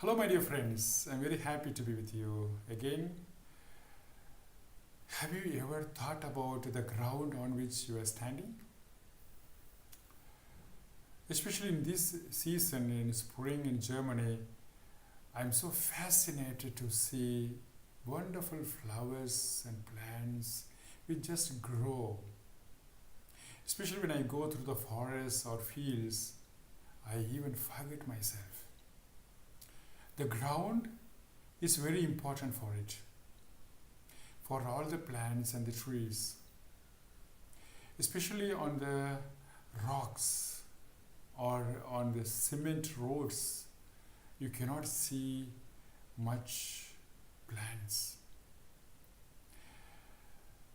Hello, my dear friends. I'm very happy to be with you again. Have you ever thought about the ground on which you are standing? Especially in this season in spring in Germany, I'm so fascinated to see wonderful flowers and plants which just grow. Especially when I go through the forests or fields, I even forget myself. The ground is very important for it, for all the plants and the trees, especially on the rocks or on the cement roads. You cannot see much plants.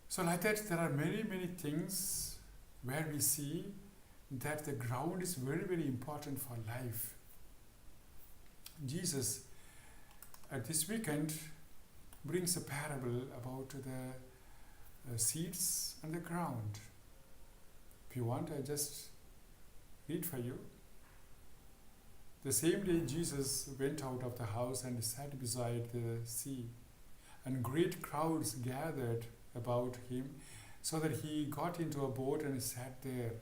So like that, there are many things where we see that the ground is very important for life. Jesus at this weekend brings a parable about the seeds and the ground. If you want, I just read for you. The same day Jesus went out of the house and sat beside the sea, and great crowds gathered about him, so that he got into a boat and sat there.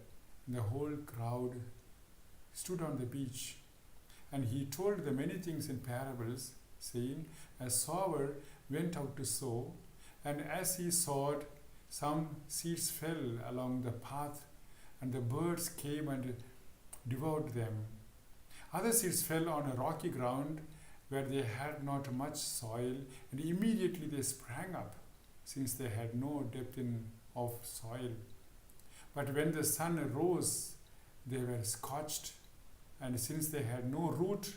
And the whole crowd stood on the beach. And he told them many things in parables, saying, a sower went out to sow, and as he sowed, some seeds fell along the path, and the birds came and devoured them. Other seeds fell on a rocky ground where they had not much soil, and immediately they sprang up, since they had no depth of soil. But when the sun rose, they were scorched, and since they had no root,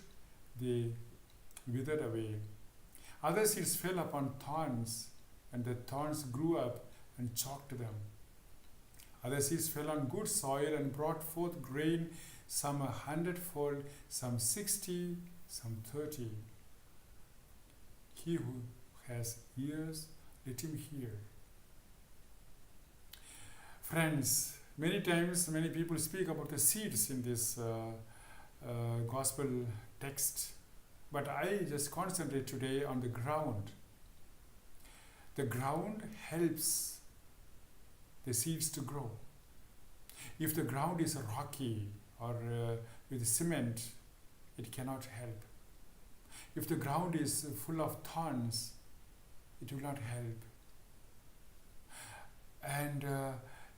they withered away. Other seeds fell upon thorns, and the thorns grew up and choked them. Other seeds fell on good soil and brought forth grain, some 100-fold, some 60, some 30. He who has ears, let him hear. Friends, many times many people speak about the seeds in this gospel text, but I just concentrate today on the ground. The ground helps the seeds to grow. If the ground is rocky or with cement, it cannot help. If the ground is full of thorns, it will not help. And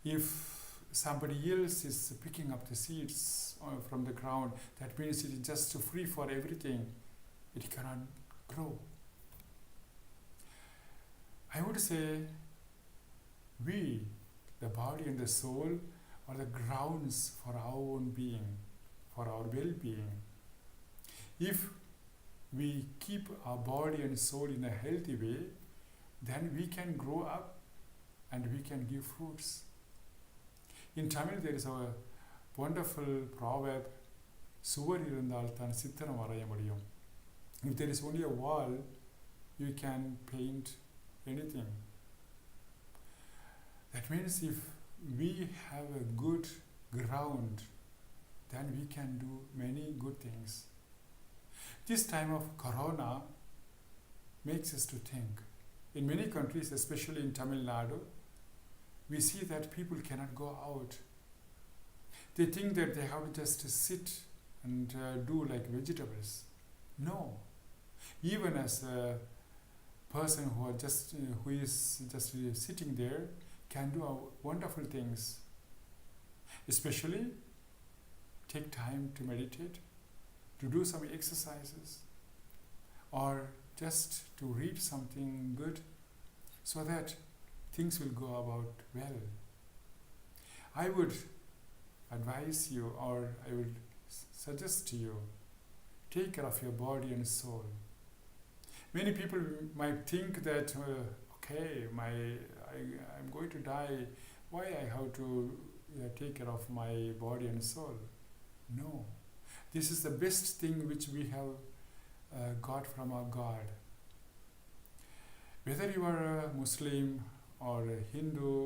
if somebody else is picking up the seeds from the ground, that means it is just free for everything. It cannot grow. I would say we, the body and the soul, are the grounds for our own being, for our well-being. If we keep our body and soul in a healthy way, then we can grow up and we can give fruits. In Tamil, there is a wonderful proverb, சுவர் இருந்தால் தான் சித்திரம் வரைய முடியும். If there is only a wall, you can paint anything. That means if we have a good ground, then we can do many good things. This time of Corona makes us to think. In many countries, especially in Tamil Nadu, we see that people cannot go out. They think that they have to just sit and do like vegetables. No. Even as a person who is just sitting there can do wonderful things. Especially take time to meditate, to do some exercises, or just to read something good, so that things will go about well. I would advise you, or I would suggest to you, take care of your body and soul. Many people might think that, I'm going to die, why I have to take care of my body and soul? No. This is the best thing which we have got from our God. Whether you are a Muslim or a Hindu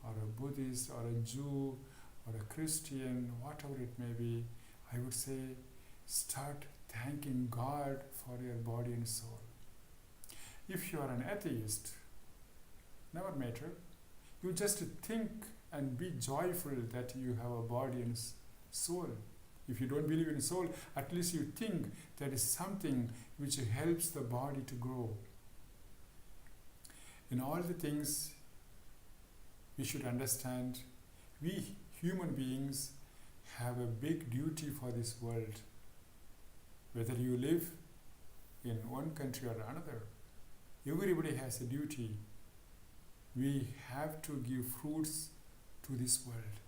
or a Buddhist or a Jew or a Christian, whatever it may be, I would say start thanking God for your body and soul. If you are an atheist, never matter. You just think and be joyful that you have a body and soul. If you don't believe in soul, at least you think that is something which helps the body to grow. In all the things, we should understand, we human beings have a big duty for this world. Whether you live in one country or another, everybody has a duty. We have to give fruits to this world.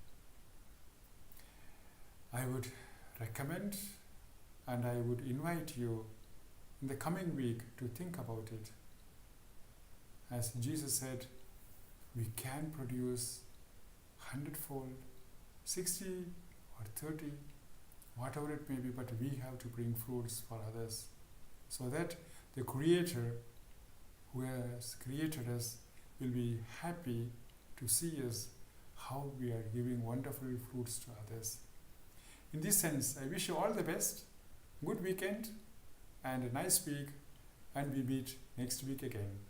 I would recommend and I would invite you in the coming week to think about it. As Jesus said, we can produce 100-fold, 60 or 30, whatever it may be, but we have to bring fruits for others so that the Creator who has created us will be happy to see us how we are giving wonderful fruits to others. In this sense, I wish you all the best, good weekend and a nice week, and we meet next week again.